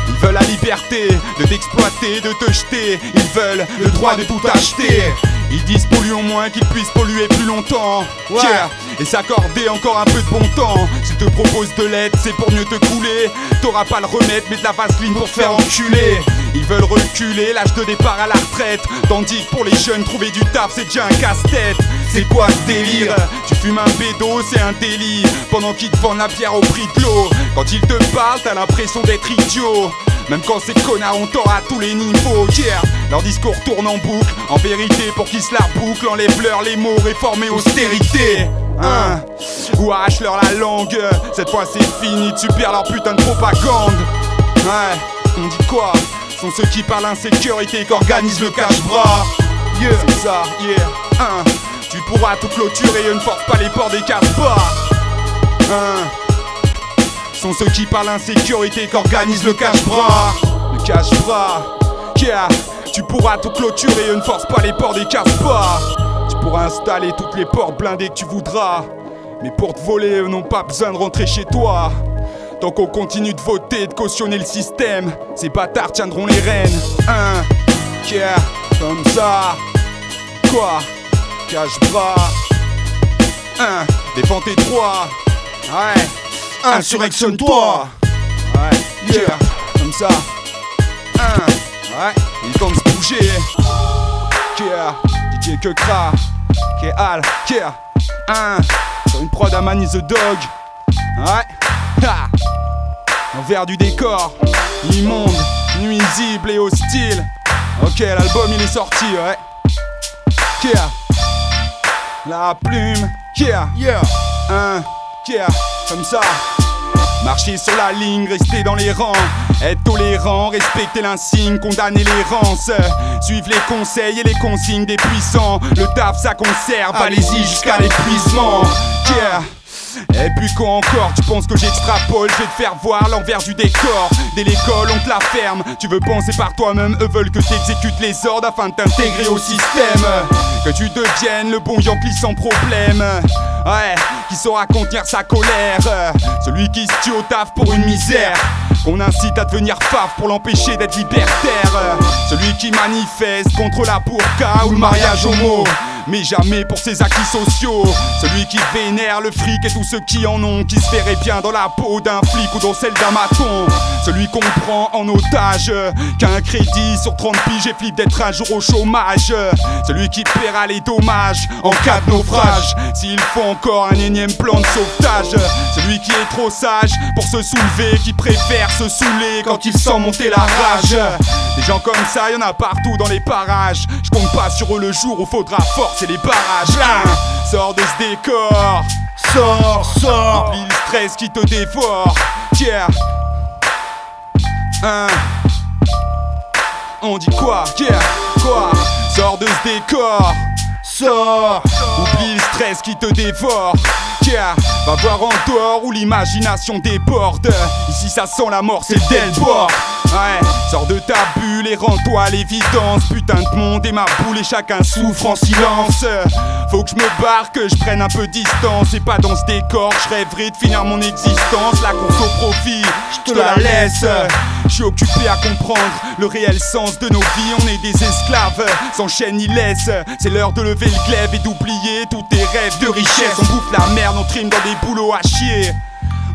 Ils veulent la liberté de t'exploiter, de te jeter. Ils veulent le droit de tout acheter. Ils disent polluons moins qu'ils puissent polluer plus longtemps. Ouais. Yeah. Et s'accorder encore un peu de bon temps. S'ils te proposent de l'aide, c'est pour mieux te couler. T'auras pas le remède, mais de la vaseline pour te faire enculer. Ils veulent reculer l'âge de départ à la retraite. Tandis que pour les jeunes, trouver du taf, c'est déjà un casse-tête. C'est quoi ce délire? Tu fumes un bédo, c'est un délit. Pendant qu'ils te vendent la bière au prix de l'eau. Quand ils te parlent, t'as l'impression d'être idiot. Même quand ces connards ont tort à tous les niveaux, yeah. Leur discours tourne en boucle, en vérité pour qu'ils se la bouclent. Enlève-leur les mots, réformer austérité. Ou arrache-leur la langue. Cette fois c'est fini de subir leur putain de propagande. Ouais, on dit quoi? Sont ceux qui parlent d'insécurité, qui organisent le cache-bras. Yeah, c'est ça, yeah. Tu pourras tout clôturer, ne force pas les ports des casse-pas. Sont ceux qui parlent d'insécurité, qui organisent le cache-bras. Le cache-bras, yeah. Tu pourras tout clôturer, ne force pas les ports des casse-pas. Tu pourras installer toutes les portes blindées que tu voudras. Mais pour te voler, eux n'ont pas besoin de rentrer chez toi. Tant qu'on continue de voter, de cautionner le système, ces bâtards tiendront les rênes. Yeah, comme ça. Quoi? Cache-bras. Défends tes droits. Ouais. Insurrectionne-toi. Ouais, yeah, comme ça. Ouais, il est temps de se bouger. Yeah, DJ Kekra, Kéal, yeah. Sur une prod à Manny the Dog. Ouais, ha. L'envers du décor, immonde, nuisible et hostile. Ok, l'album il est sorti, ouais. Yeah, la plume, yeah, yeah. Yeah, comme ça. Marcher sur la ligne, rester dans les rangs. Être tolérant, respecter l'insigne, condamner l'errance. Suivre les conseils et les consignes des puissants. Le taf ça conserve, allez-y jusqu'à l'épuisement. Yeah. Et puis quoi encore, tu penses que j'extrapole? Je vais te faire voir l'envers du décor. Dès l'école on te la ferme. Tu veux penser par toi-même, eux veulent que t'exécutes les ordres afin de t'intégrer au système. Que tu deviennes le bon Yankee sans problème. Ouais, qui saura contenir sa colère. Celui qui se tue au taf pour une misère. Qu'on incite à devenir faf pour l'empêcher d'être libertaire. Celui qui manifeste contre la burqa ou le mariage homo. Mais jamais pour ses acquis sociaux. Celui qui vénère le fric et tous ceux qui en ont. Qui se verrait bien dans la peau d'un flic ou dans celle d'un maton. Celui qu'on prend en otage, qu'un crédit sur 30 piges et flippe d'être un jour au chômage. Celui qui paiera les dommages en cas de naufrage. S'il faut encore un énième plan de sauvetage. Celui qui est trop sage pour se soulever, qui préfère se saouler quand il sent monter la rage. Des gens comme ça y'en a partout dans les parages. Je compte pas sur eux le jour où faudra forcer les barrages. Sors de ce décor. Sors. Oublie le stress qui te dévore. Yeah. On dit quoi? Yeah. Quoi? Sors de ce décor. sors. Oublie le stress qui te dévore. Yeah, va voir en dehors où l'imagination déborde. Ici ça sent la mort, c'est dès le bord. Ouais, sors de ta bulle et rends-toi à l'évidence. Putain de monde et ma boule et chacun souffre en silence. Faut que je me barre, que je prenne un peu distance. Et pas dans ce décor, je rêverais de finir mon existence. La course au profit, je te la laisse. Je suis occupé à comprendre le réel sens de nos vies. On est des esclaves, sans chaîne ni laisse. C'est l'heure de lever le glaive et d'oublier tous tes rêves de richesse. On bouffe la merde, on trime dans des boulots à chier.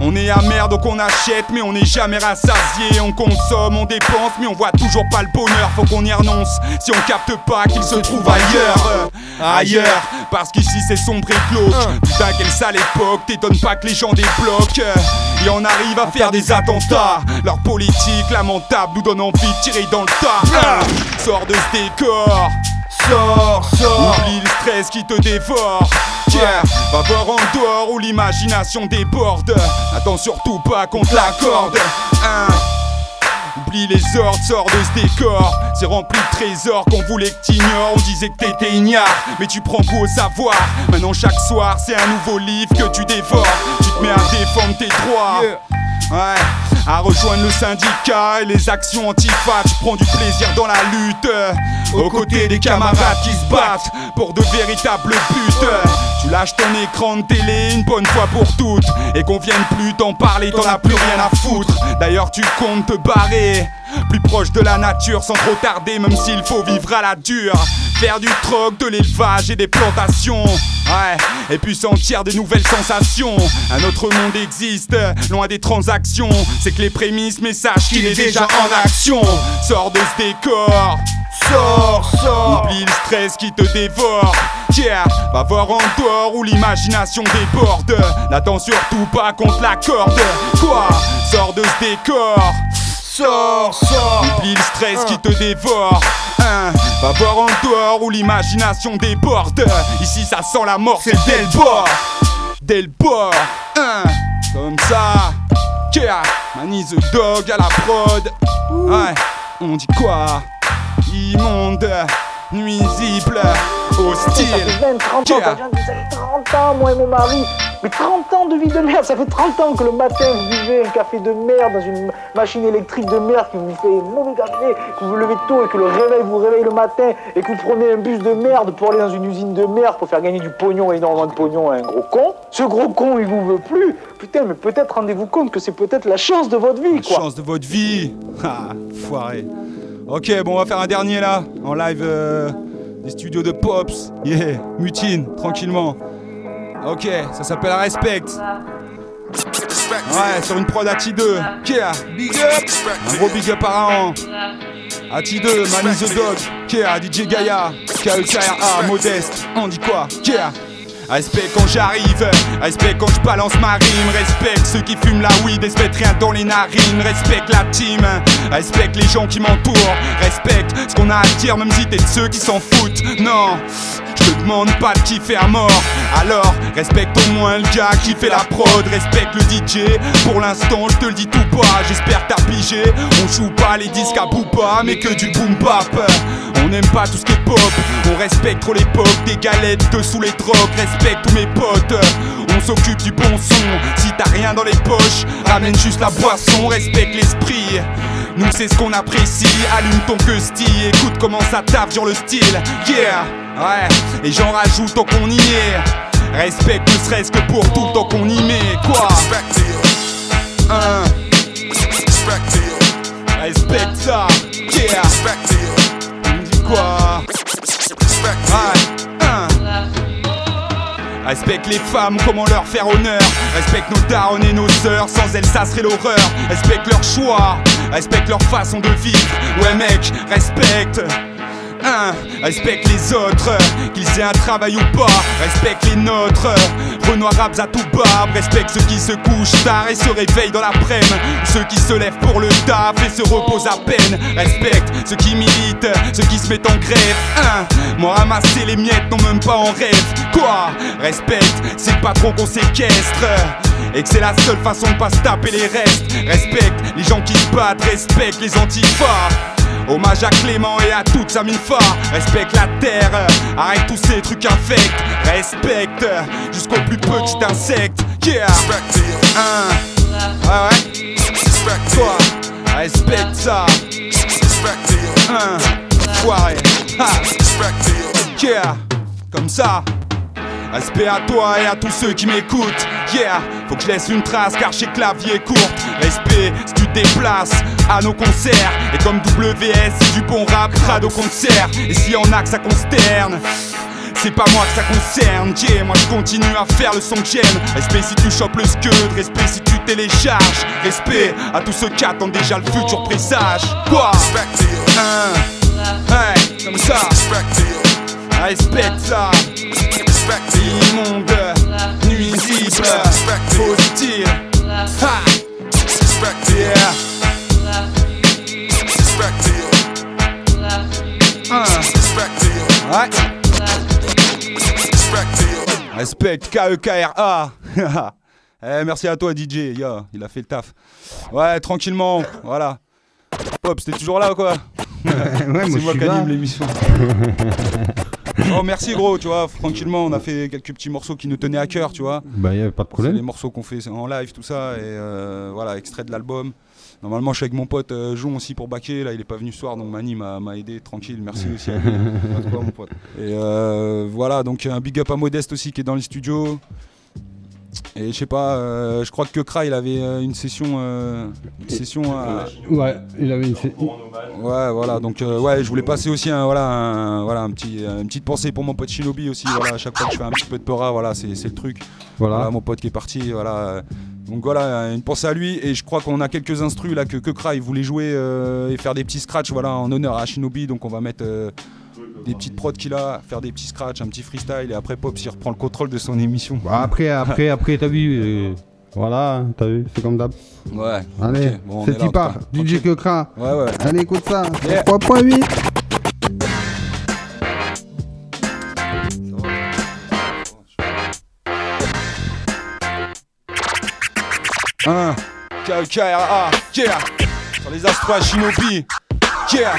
On est amer donc on achète mais on n'est jamais rassasié. On consomme, on dépense mais on voit toujours pas le bonheur. Faut qu'on y renonce si on capte pas qu'il se trouve ailleurs, parce qu'ici c'est sombre et glauque. Putain quelle sale époque, t'étonnes pas que les gens débloquent. Et on arrive à faire des attentats. Leur politique lamentable nous donne envie de tirer dans le tas. Sors de ce décor. Sors. Oublie le stress qui te dévore. Yeah, va voir en dehors où l'imagination déborde. Attends surtout pas qu'on te l'accorde. Oublie les ordres, sors de ce décor. C'est rempli de trésors qu'on voulait que t'ignores. On disait que t'étais ignare, mais tu prends goût au savoir. Maintenant chaque soir c'est un nouveau livre que tu dévores. Tu te mets à défendre tes droits. Ouais, à rejoindre le syndicat et les actions antifa. Tu prends du plaisir dans la lutte, aux côtés des camarades qui se battent pour de véritables buts. Tu lâches ton écran de télé une bonne fois pour toutes, et qu'on vienne plus t'en parler, t'en as plus rien à foutre. D'ailleurs tu comptes te barrer plus proche de la nature sans trop tarder, même s'il faut vivre à la dure. Faire du troc, de l'élevage et des plantations. Ouais, et puis sentir de nouvelles sensations. Un autre monde existe, loin des transactions. C'est que les prémices, mais sache qu'il est déjà en action. Sors de ce décor. Sors. Oublie le stress qui te dévore. Yeah, va voir en dehors où l'imagination déborde. N'attends surtout pas qu'on te l'accorde. Quoi? Sors de ce décor. Sors. Oublie le stress qui te dévore. Va voir en dehors où l'imagination déborde. Ici ça sent la mort, c'est dès le bord. Comme ça. Yeah, Manny the Dog à la prod. Ouais, on dit quoi? Immonde, nuisible, hostile. Ça fait 20, 30 ans, ça fait 30 ans, moi et mon mari. Mais 30 ans de vie de merde, ça fait 30 ans que le matin vous buvez un café de merde dans une machine électrique de merde qui vous fait mauvais café, que vous vous levez tôt et que le réveil vous réveille le matin et que vous prenez un bus de merde pour aller dans une usine de merde pour faire gagner du pognon, énormément de pognon à un gros con. Ce gros con il vous veut plus. Putain mais peut-être rendez-vous compte que c'est peut-être la chance de votre vie quoi. La chance de votre vie. Ah, foiré. Ok bon on va faire un dernier là, en live des studios de Pops. Yeah, mutine, tranquillement. Ok, ça s'appelle Respect. Ouais, sur une prod AT2. Yeah, big up. Un gros big up à an. AT2, Manny the Dog. Yeah, DJ Gaia. KEKRA, Modeste. On dit quoi? Yeah. Respect quand j'arrive, respect quand je balance ma rime. Respect ceux qui fument la weed et se mettent rien dans les narines. Respect la team, respect les gens qui m'entourent. Respect ce qu'on a à dire même si t'es de ceux qui s'en foutent. Non, je te demande pas de kiffer à mort. Alors, respecte au moins le gars qui fait la prod. Respecte le DJ, pour l'instant je te le dis tout bas. J'espère que t'as pigé, on joue pas les disques à booba mais que du boom bap. On n'aime pas tout ce qui est pop, on respecte trop l'époque des galettes de sous les drogues. Respecte tous mes potes, on s'occupe du bon son. Si t'as rien dans les poches, ramène juste la boisson. Respecte l'esprit, nous c'est ce qu'on apprécie. Allume ton gusti, écoute comment ça tape sur le style. Yeah, ouais, et j'en rajoute tant qu'on y est. Respecte ne serait-ce que pour tout le temps qu'on y met. Quoi? Respecte ça. Yeah. On dit quoi? Respecte les femmes, comment leur faire honneur. Respecte nos darons et nos sœurs, sans elles ça serait l'horreur. Respecte leur choix, respecte leur façon de vivre. Ouais mec, respecte. Respecte les autres, qu'ils aient un travail ou pas. Respecte les nôtres, Renoir raps à tout barbe. Respecte ceux qui se couchent tard et se réveillent dans l'après-midi. Ceux qui se lèvent pour le taf et se reposent à peine. Respecte ceux qui militent, ceux qui se mettent en grève. Moi ramasser les miettes, non même pas en rêve. Quoi? Respecte, c'est le patron qu'on séquestre et que c'est la seule façon de pas se taper les restes. Respecte les gens qui se battent, respecte les antifas. Hommage à Clément et à toute sa mine fort. Respecte la terre, arrête tous ces trucs infects. Respecte jusqu'au plus petit insecte. Yeah. Ouais ouais. Toi, respecte ça. Foiré. Yeah. Comme ça. Respect à toi et à tous ceux qui m'écoutent. Yeah, faut que je laisse une trace car chez Clavier est courte. Respect si tu te déplaces à nos concerts. Et comme WS, c'est du bon rap, crade au concert. Et s'il y en a que ça consterne, c'est pas moi que ça concerne. Yeah, moi je continue à faire le son que j'aime. Respect si tu chopes le scud, respect si tu télécharges. Respect à tous ceux qui attendent déjà le futur présage. Quoi? Ouais, comme ça. Respecte ça. Immonde, nuisible, hostile. Ha! Yeah. Ouais. Respect, K-E-K-R-A. Merci à toi DJ, yeah, il a fait le taf. Ouais, tranquillement, voilà. Pop, c'était toujours là ou quoi? Ouais, c'est moi qui anime l'émission. Oh merci gros, tu vois, tranquillement on a fait quelques petits morceaux qui nous tenaient à cœur, tu vois. Bah y a pas de problème. C'est les morceaux qu'on fait en live, tout ça, et voilà, extrait de l'album. Normalement je suis avec mon pote Jon aussi pour backer, là il est pas venu ce soir, donc Mani m'a aidé, tranquille, merci aussi à lui. Mon pote. Et voilà, donc un big up à Modeste aussi qui est dans les studios. Et je sais pas, je crois que Kra il avait une session à... Ouais, il avait une session. Ouais, voilà, donc ouais, je voulais passer aussi une petite pensée pour mon pote Shinobi aussi, voilà, à chaque fois que je fais un petit peu de Peura, voilà, c'est le truc. Voilà, mon pote qui est parti, voilà. Donc voilà, une pensée à lui, et je crois qu'on a quelques instrus là que Kra il voulait jouer et faire des petits scratchs, voilà, en honneur à Shinobi, donc on va mettre des petites prods qu'il a, faire des petits scratchs, un petit freestyle, et après Pop il reprend le contrôle de son émission. Bah après t'as vu, voilà, t'as vu, c'est comme d'hab. Ouais. Allez, okay. Bon, c'est qui part, DJ Kra. Ouais. Allez, écoute ça, yeah. 3.8. K-E-K-R-A, yeah. Sur les astros à Shinobi, yeah.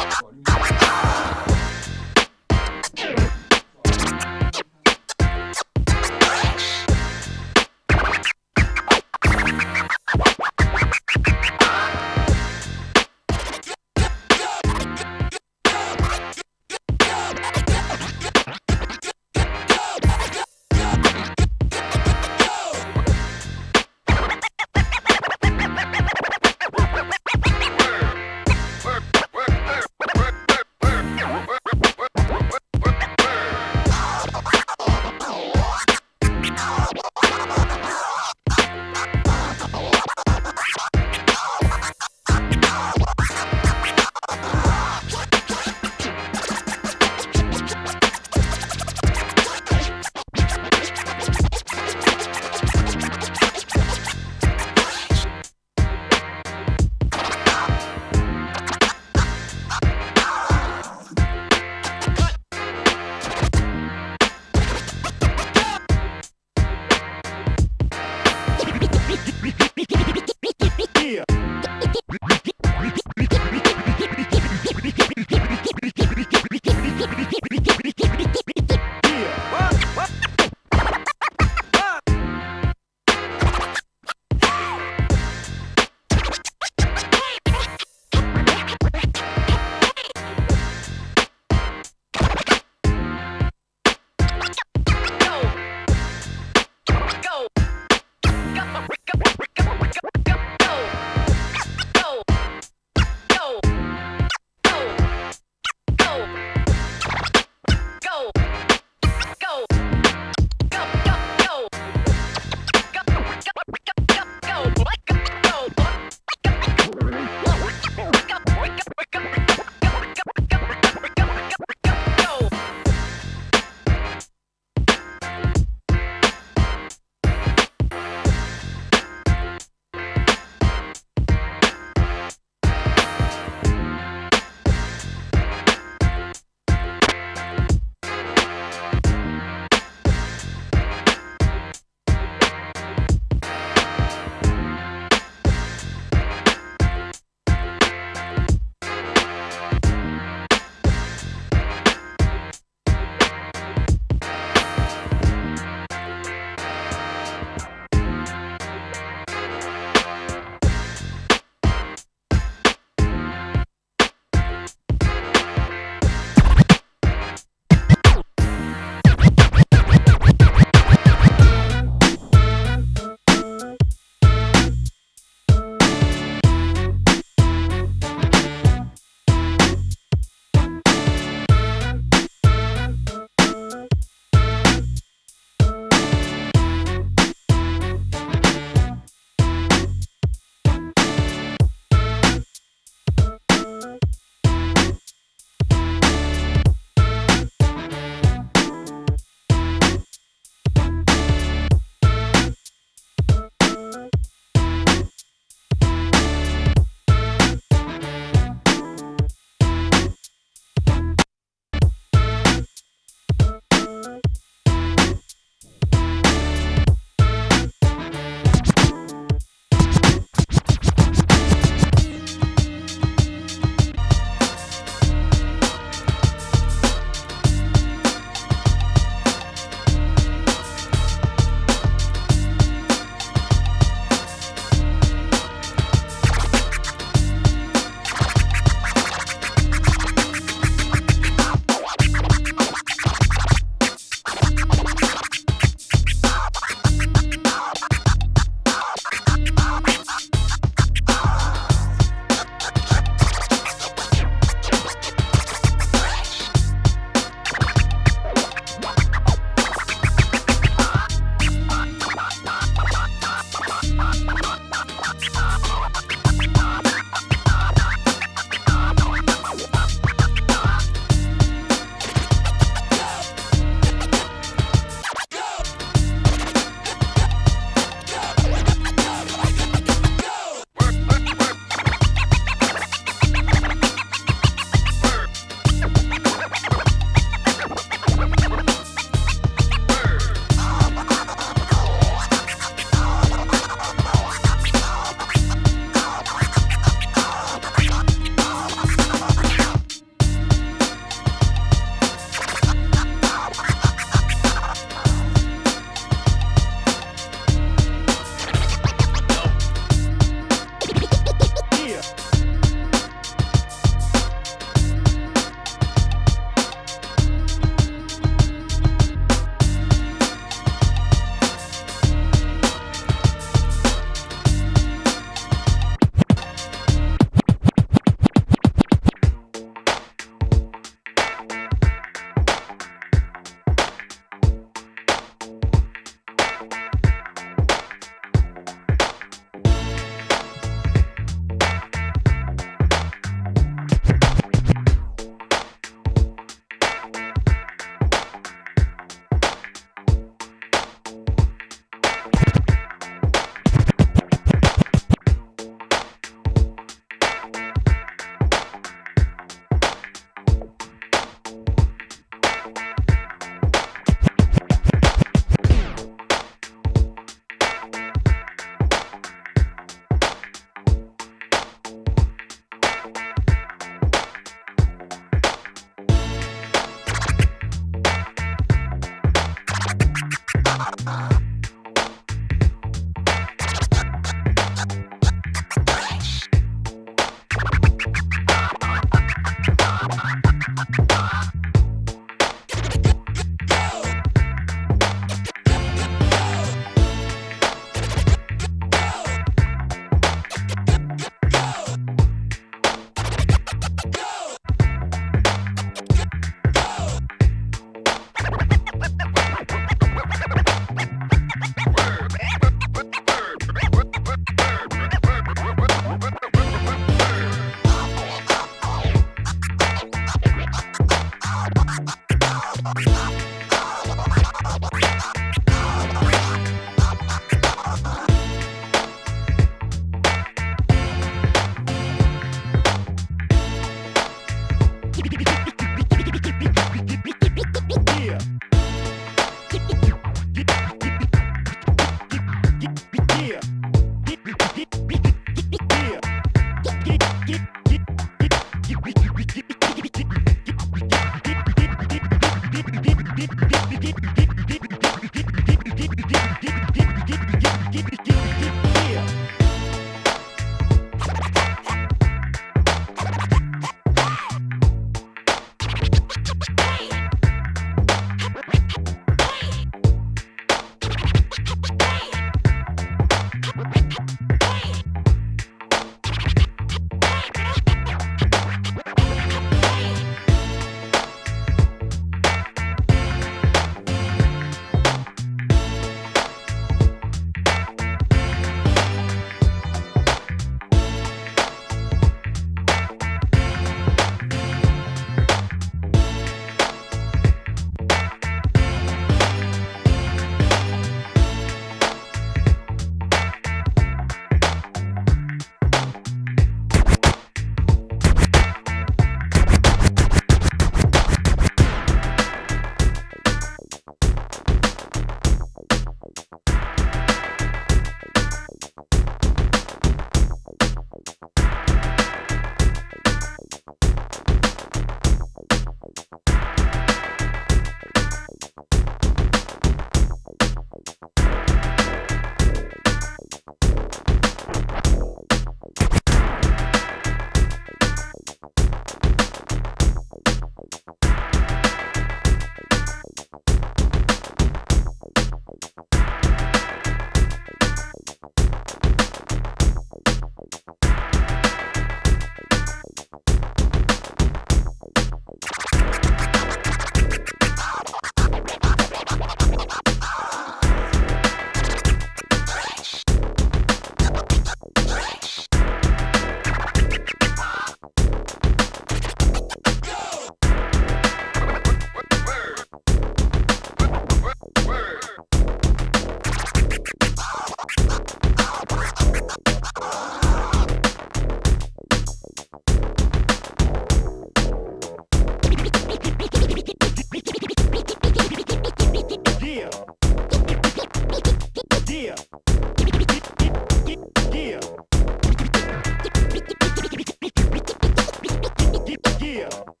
Yeah.